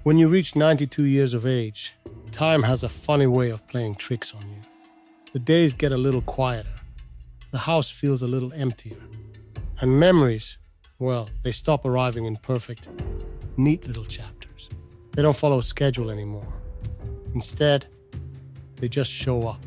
When you reach 92 years of age, time has a funny way of playing tricks on you. The days get a little quieter. The house feels a little emptier. And memories, well, they stop arriving in perfect, neat little chapters. They don't follow a schedule anymore. Instead, they just show up.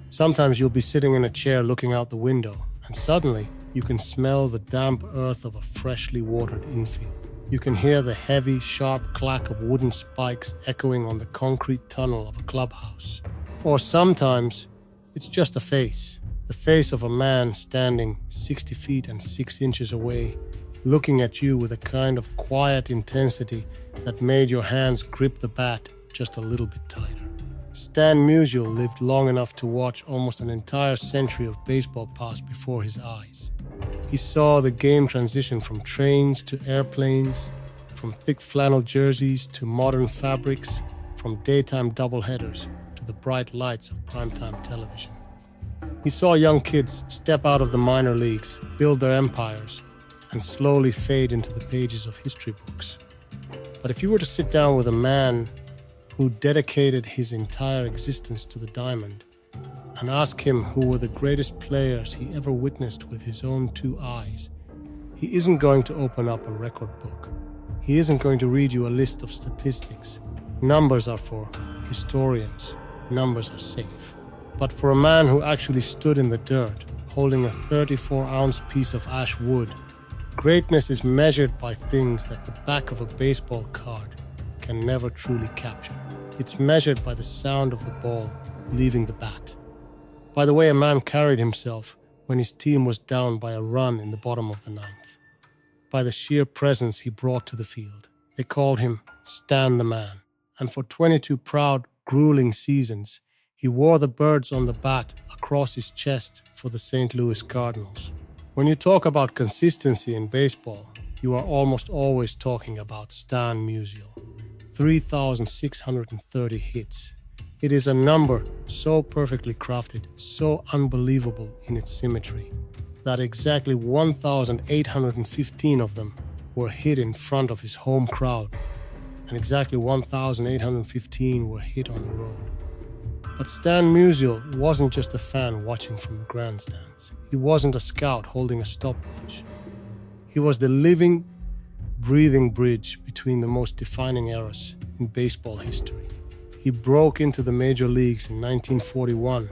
Sometimes you'll be sitting in a chair looking out the window, and suddenly you can smell the damp earth of a freshly watered infield. You can hear the heavy, sharp clack of wooden spikes echoing on the concrete tunnel of a clubhouse. Or sometimes, it's just a face. The face of a man standing 60 feet and 6 inches away, looking at you with a kind of quiet intensity that made your hands grip the bat just a little bit tighter. Stan Musial lived long enough to watch almost an entire century of baseball pass before his eyes. He saw the game transition from trains to airplanes, from thick flannel jerseys to modern fabrics, from daytime doubleheaders to the bright lights of primetime television. He saw young kids step out of the minor leagues, build their empires, and slowly fade into the pages of history books. But if you were to sit down with a man who dedicated his entire existence to the diamond and ask him who were the greatest players he ever witnessed with his own two eyes, he isn't going to open up a record book. He isn't going to read you a list of statistics. Numbers are for historians. Numbers are safe. But for a man who actually stood in the dirt, holding a 34-ounce piece of ash wood, greatness is measured by things that the back of a baseball card can never truly capture. It's measured by the sound of the ball leaving the bat, by the way a man carried himself when his team was down by a run in the bottom of the ninth, by the sheer presence he brought to the field. They called him Stan the Man, and for 22 proud, grueling seasons, he wore the birds on the bat across his chest for the St. Louis Cardinals. When you talk about consistency in baseball, you are almost always talking about Stan Musial. 3,630 hits. It is a number so perfectly crafted, so unbelievable in its symmetry, that exactly 1,815 of them were hit in front of his home crowd, and exactly 1,815 were hit on the road. But Stan Musial wasn't just a fan watching from the grandstands. He wasn't a scout holding a stopwatch. He was the living, breathing bridge between the most defining eras in baseball history. He broke into the major leagues in 1941,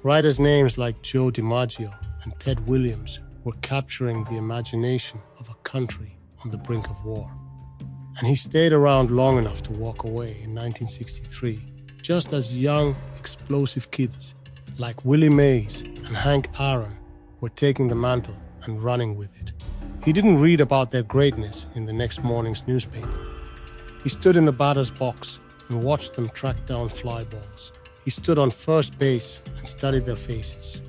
right as names like Joe DiMaggio and Ted Williams were capturing the imagination of a country on the brink of war. And he stayed around long enough to walk away in 1963, just as young, explosive kids like Willie Mays and Hank Aaron were taking the mantle and running with it. He didn't read about their greatness in the next morning's newspaper. He stood in the batter's box and watched them track down fly balls. He stood on first base and studied their faces.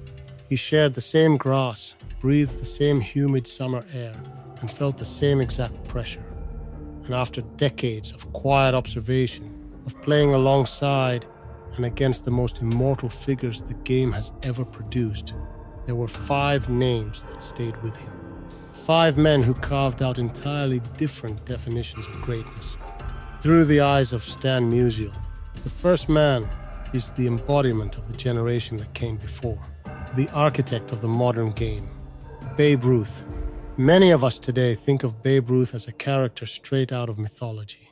He shared the same grass, breathed the same humid summer air, and felt the same exact pressure. And after decades of quiet observation, of playing alongside and against the most immortal figures the game has ever produced, there were 5 names that stayed with him. 5 men who carved out entirely different definitions of greatness. Through the eyes of Stan Musial, the first man is the embodiment of the generation that came before, the architect of the modern game, Babe Ruth. Many of us today think of Babe Ruth as a character straight out of mythology,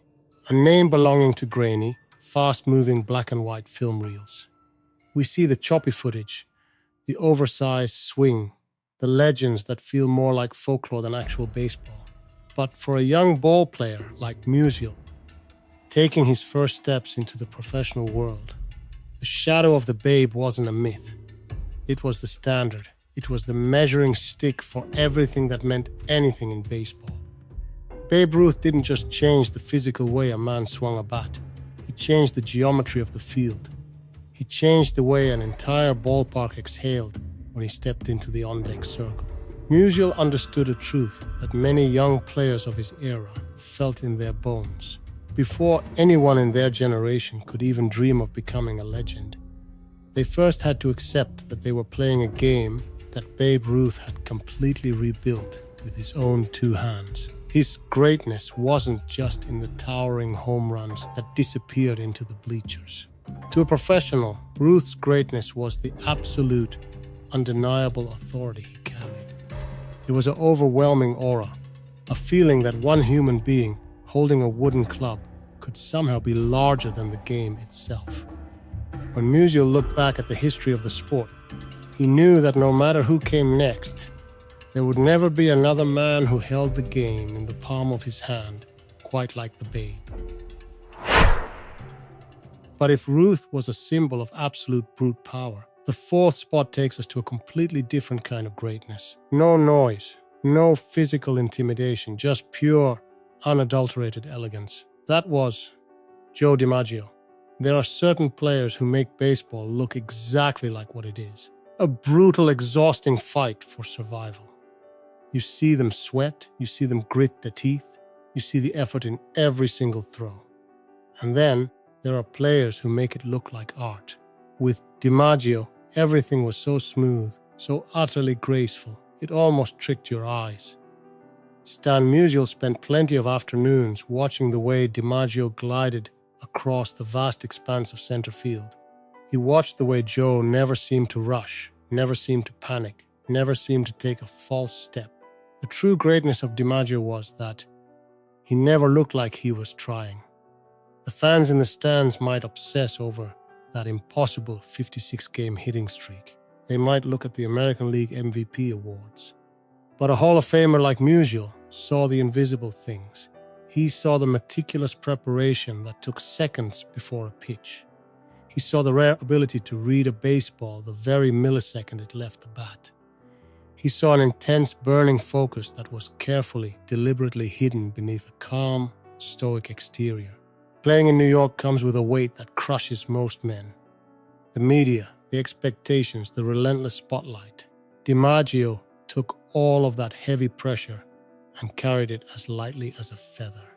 a name belonging to grainy, fast-moving black and white film reels. We see the choppy footage, the oversized swing, the legends that feel more like folklore than actual baseball. But for a young ball player like Musial, taking his first steps into the professional world, the shadow of the Babe wasn't a myth. It was the standard. It was the measuring stick for everything that meant anything in baseball. Babe Ruth didn't just change the physical way a man swung a bat. He changed the geometry of the field. He changed the way an entire ballpark exhaled when he stepped into the on-deck circle. Musial understood a truth that many young players of his era felt in their bones. Before anyone in their generation could even dream of becoming a legend, they first had to accept that they were playing a game that Babe Ruth had completely rebuilt with his own 2 hands. His greatness wasn't just in the towering home runs that disappeared into the bleachers. To a professional, Ruth's greatness was the absolute, undeniable authority he carried. It was an overwhelming aura, a feeling that one human being holding a wooden club could somehow be larger than the game itself. When Musial looked back at the history of the sport, he knew that no matter who came next, there would never be another man who held the game in the palm of his hand, quite like the Babe. But if Ruth was a symbol of absolute brute power, the fourth spot takes us to a completely different kind of greatness. No noise, no physical intimidation, just pure, unadulterated elegance. That was Joe DiMaggio. There are certain players who make baseball look exactly like what it is. A brutal, exhausting fight for survival. You see them sweat, you see them grit their teeth, you see the effort in every single throw. And then there are players who make it look like art. With DiMaggio, everything was so smooth, so utterly graceful, it almost tricked your eyes. Stan Musial spent plenty of afternoons watching the way DiMaggio glided across the vast expanse of center field. He watched the way Joe never seemed to rush, never seemed to panic, never seemed to take a false step. The true greatness of DiMaggio was that he never looked like he was trying. The fans in the stands might obsess over that impossible 56-game hitting streak. They might look at the American League MVP awards. But a Hall of Famer like Musial saw the invisible things. He saw the meticulous preparation that took seconds before a pitch. He saw the rare ability to read a baseball the very millisecond it left the bat. He saw an intense, burning focus that was carefully, deliberately hidden beneath a calm, stoic exterior. Playing in New York comes with a weight that crushes most men. The media, the expectations, the relentless spotlight. DiMaggio took all of that heavy pressure and carried it as lightly as a feather.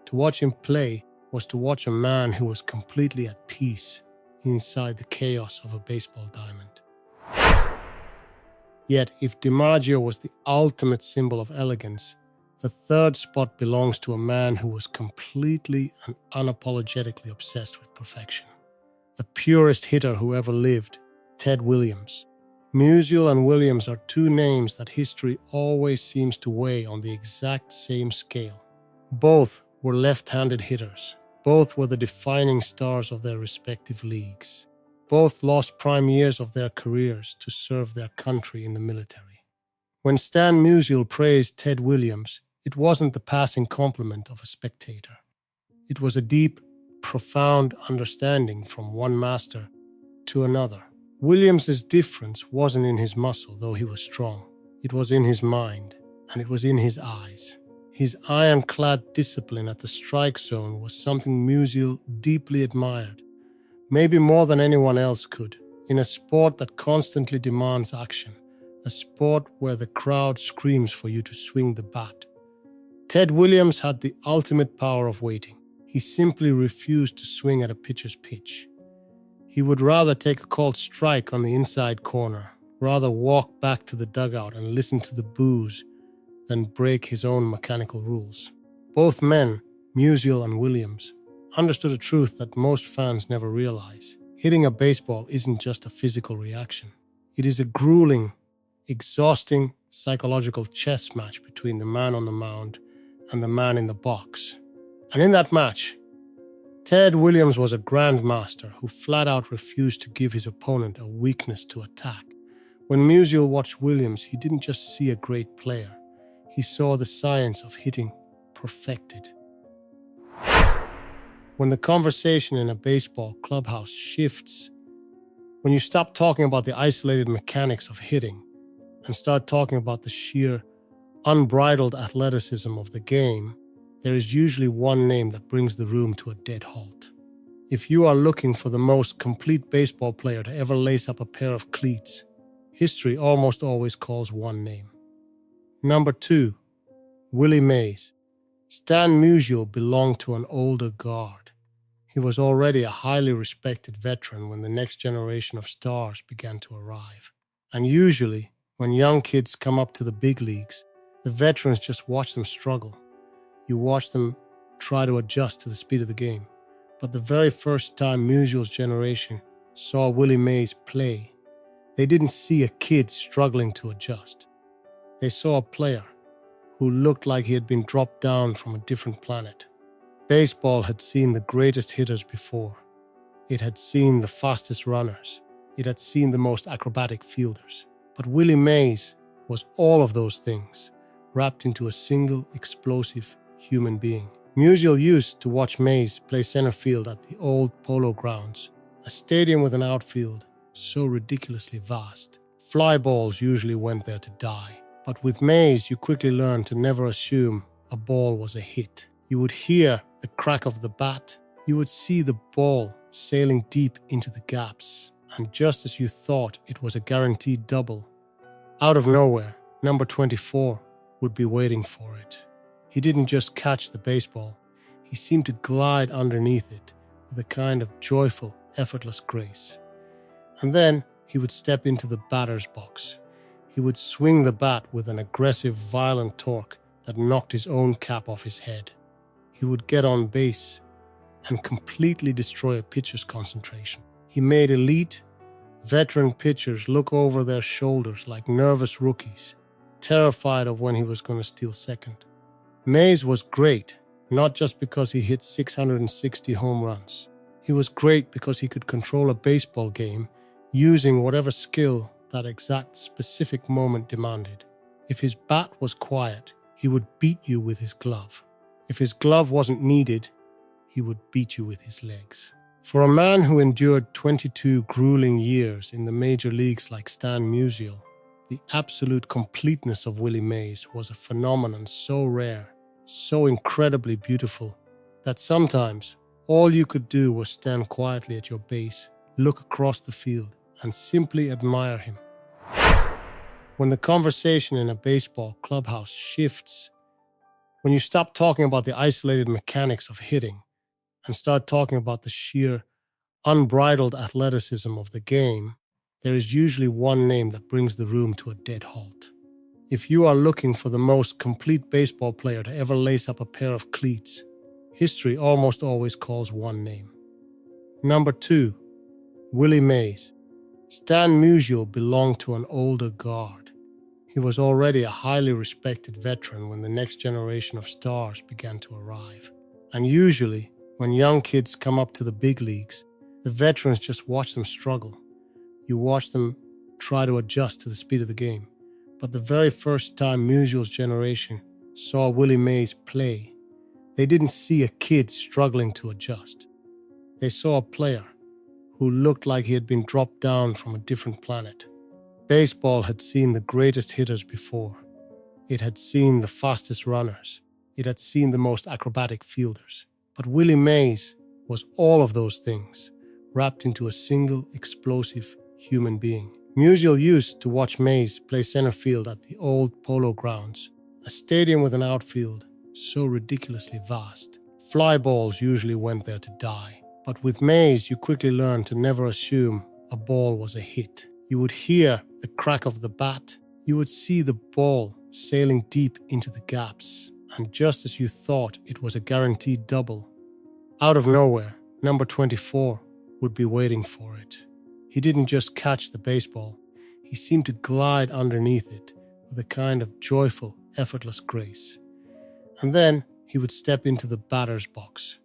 To watch him play was to watch a man who was completely at peace inside the chaos of a baseball diamond. Yet, if DiMaggio was the ultimate symbol of elegance, the third spot belongs to a man who was completely and unapologetically obsessed with perfection. The purest hitter who ever lived, Ted Williams. Musial and Williams are two names that history always seems to weigh on the exact same scale. Both were left-handed hitters. Both were the defining stars of their respective leagues. Both lost prime years of their careers to serve their country in the military. When Stan Musial praised Ted Williams, it wasn't the passing compliment of a spectator. It was a deep, profound understanding from one master to another. Williams's difference wasn't in his muscle, though he was strong. It was in his mind, and it was in his eyes. His ironclad discipline at the strike zone was something Musial deeply admired, maybe more than anyone else could. In a sport that constantly demands action, a sport where the crowd screams for you to swing the bat, Ted Williams had the ultimate power of waiting. He simply refused to swing at a pitcher's pitch. He would rather take a called strike on the inside corner, rather walk back to the dugout and listen to the boos than break his own mechanical rules. Both men, Musial and Williams, understood a truth that most fans never realize. Hitting a baseball isn't just a physical reaction. It is a grueling, exhausting psychological chess match between the man on the mound and the man in the box. And in that match, Ted Williams was a grandmaster who flat out refused to give his opponent a weakness to attack. When Musial watched Williams, he didn't just see a great player. He saw the science of hitting perfected. When the conversation in a baseball clubhouse shifts, when you stop talking about the isolated mechanics of hitting and start talking about the sheer, unbridled athleticism of the game, there is usually one name that brings the room to a dead halt. If you are looking for the most complete baseball player to ever lace up a pair of cleats, history almost always calls one name. Number 2, Willie Mays. Stan Musial belonged to an older guard. He was already a highly respected veteran when the next generation of stars began to arrive. And usually, when young kids come up to the big leagues, the veterans just watch them struggle. You watched them try to adjust to the speed of the game. But the very first time Musial's generation saw Willie Mays play, they didn't see a kid struggling to adjust. They saw a player who looked like he had been dropped down from a different planet. Baseball had seen the greatest hitters before. It had seen the fastest runners. It had seen the most acrobatic fielders. But Willie Mays was all of those things, wrapped into a single explosive human being. Musial used to watch Mays play center field at the old Polo Grounds, a stadium with an outfield so ridiculously vast. Fly balls usually went there to die. But with Mays, you quickly learned to never assume a ball was a hit. You would hear the crack of the bat. You would see the ball sailing deep into the gaps. And just as you thought it was a guaranteed double, out of nowhere, number 24 would be waiting for it. He didn't just catch the baseball. He seemed to glide underneath it with a kind of joyful, effortless grace. And then he would step into the batter's box. He would swing the bat with an aggressive, violent torque that knocked his own cap off his head. He would get on base and completely destroy a pitcher's concentration. He made elite, veteran pitchers look over their shoulders like nervous rookies, terrified of when he was going to steal second. Mays was great, not just because he hit 660 home runs. He was great because he could control a baseball game using whatever skill that exact specific moment demanded. If his bat was quiet, he would beat you with his glove. If his glove wasn't needed, he would beat you with his legs. For a man who endured 22 grueling years in the major leagues like Stan Musial, the absolute completeness of Willie Mays was a phenomenon so rare, so incredibly beautiful, that sometimes all you could do was stand quietly at your base, look across the field, and simply admire him. When the conversation in a baseball clubhouse shifts, when you stop talking about the isolated mechanics of hitting and start talking about the sheer, unbridled athleticism of the game, there is usually one name that brings the room to a dead halt. If you are looking for the most complete baseball player to ever lace up a pair of cleats, history almost always calls one name. Number 2, Willie Mays. Stan Musial belonged to an older guard. He was already a highly respected veteran when the next generation of stars began to arrive. And usually, when young kids come up to the big leagues, the veterans just watch them struggle. You watch them try to adjust to the speed of the game. But the very first time Musial's generation saw Willie Mays play, they didn't see a kid struggling to adjust. They saw a player who looked like he had been dropped down from a different planet. Baseball had seen the greatest hitters before. It had seen the fastest runners. It had seen the most acrobatic fielders. But Willie Mays was all of those things, wrapped into a single explosive human being. Musial used to watch Mays play center field at the old Polo Grounds, a stadium with an outfield so ridiculously vast. Fly balls usually went there to die. But with Mays, you quickly learned to never assume a ball was a hit. You would hear the crack of the bat. You would see the ball sailing deep into the gaps. And just as you thought it was a guaranteed double, out of nowhere, number 24 would be waiting for it. He didn't just catch the baseball. He seemed to glide underneath it with a kind of joyful, effortless grace. And then he would step into the batter's box.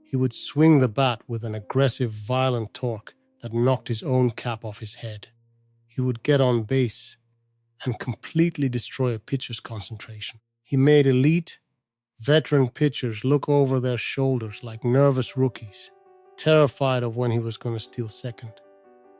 He would swing the bat with an aggressive, violent torque that knocked his own cap off his head. He would get on base and completely destroy a pitcher's concentration. He made elite, veteran pitchers look over their shoulders like nervous rookies, terrified of when he was going to steal second.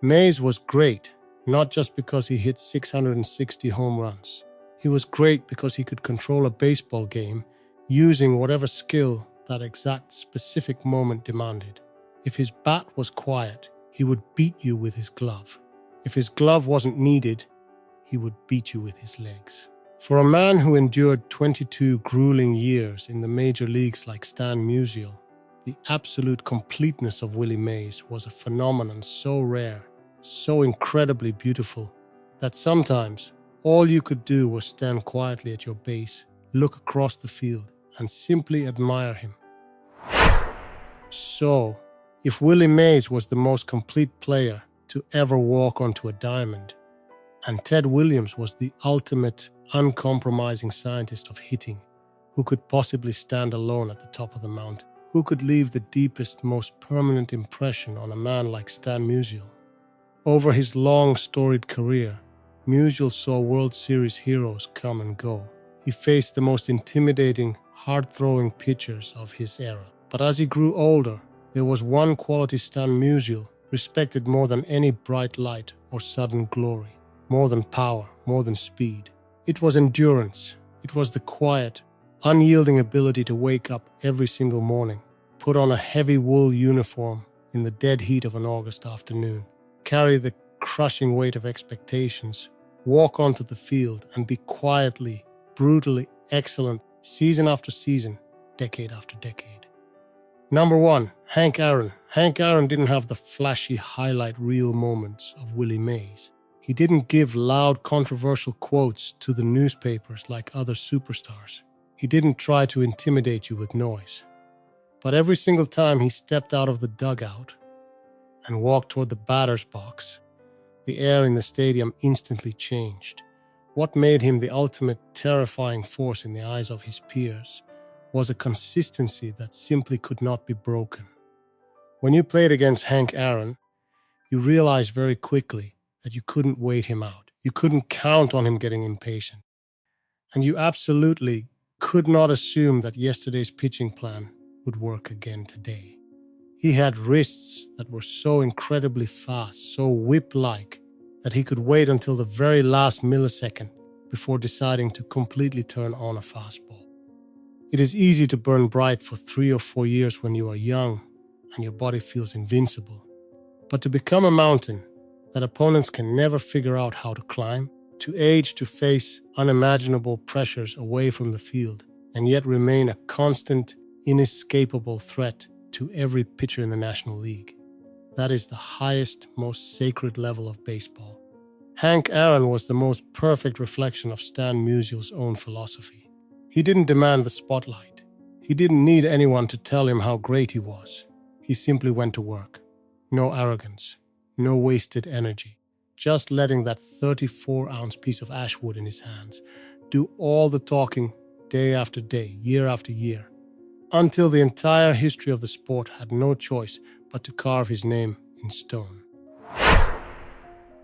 Mays was great, not just because he hit 660 home runs. He was great because he could control a baseball game using whatever skill that exact specific moment demanded. If his bat was quiet, he would beat you with his glove. If his glove wasn't needed, he would beat you with his legs. For a man who endured 22 grueling years in the major leagues like Stan Musial, the absolute completeness of Willie Mays was a phenomenon so rare, so incredibly beautiful, that sometimes all you could do was stand quietly at your base, look across the field, and simply admire him. So, if Willie Mays was the most complete player to ever walk onto a diamond, and Ted Williams was the ultimate, uncompromising scientist of hitting, who could possibly stand alone at the top of the mountain? Who could leave the deepest, most permanent impression on a man like Stan Musial? Over his long, storied career, Musial saw World Series heroes come and go. He faced the most intimidating, hard-throwing pitchers of his era. But as he grew older, there was one quality Stan Musial respected more than any bright light or sudden glory, more than power, more than speed. It was endurance. It was the quiet, unyielding ability to wake up every single morning, put on a heavy wool uniform in the dead heat of an August afternoon, carry the crushing weight of expectations, walk onto the field and be quietly, brutally excellent season after season, decade after decade. Number 1, Hank Aaron. Hank Aaron didn't have the flashy highlight reel moments of Willie Mays. He didn't give loud, controversial quotes to the newspapers like other superstars. He didn't try to intimidate you with noise. But every single time he stepped out of the dugout and walked toward the batter's box, the air in the stadium instantly changed. What made him the ultimate terrifying force in the eyes of his peers was a consistency that simply could not be broken. When you played against Hank Aaron, you realized very quickly that you couldn't wait him out. You couldn't count on him getting impatient. And you absolutely could not assume that yesterday's pitching plan would work again today. He had wrists that were so incredibly fast, so whip-like, that he could wait until the very last millisecond before deciding to completely turn on a fastball. It is easy to burn bright for 3 or 4 years when you are young and your body feels invincible. But to become a mountain that opponents can never figure out how to climb, to age to face unimaginable pressures away from the field, and yet remain a constant, inescapable threat to every pitcher in the National League. That is the highest, most sacred level of baseball. Hank Aaron was the most perfect reflection of Stan Musial's own philosophy. He didn't demand the spotlight. He didn't need anyone to tell him how great he was. He simply went to work. No arrogance, no wasted energy. Just letting that 34-ounce piece of ash wood in his hands do all the talking day after day, year after year, until the entire history of the sport had no choice but to carve his name in stone.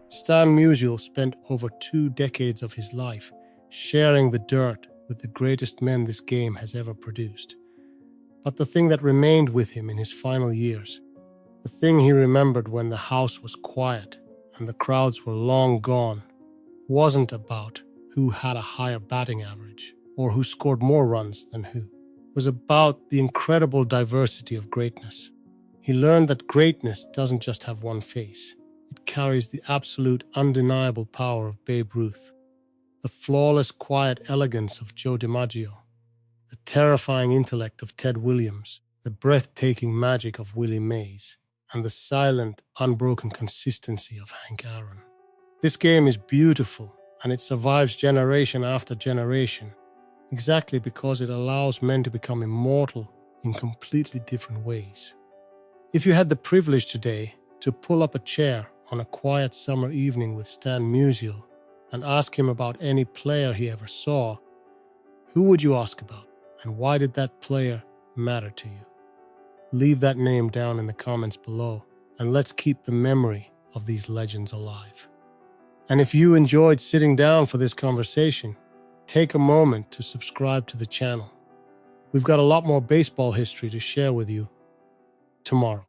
Stan Musial spent over 2 decades of his life sharing the dirt with the greatest men this game has ever produced. But the thing that remained with him in his final years, the thing he remembered when the house was quiet and the crowds were long gone, wasn't about who had a higher batting average or who scored more runs than who. It was about the incredible diversity of greatness. He learned that greatness doesn't just have one face. It carries the absolute, undeniable power of Babe Ruth, the flawless, quiet elegance of Joe DiMaggio, the terrifying intellect of Ted Williams, the breathtaking magic of Willie Mays, and the silent, unbroken consistency of Hank Aaron. This game is beautiful, and it survives generation after generation, exactly because it allows men to become immortal in completely different ways. If you had the privilege today to pull up a chair on a quiet summer evening with Stan Musial and ask him about any player he ever saw, who would you ask about, and why did that player matter to you? Leave that name down in the comments below, and let's keep the memory of these legends alive. And if you enjoyed sitting down for this conversation, take a moment to subscribe to the channel. We've got a lot more baseball history to share with you tomorrow.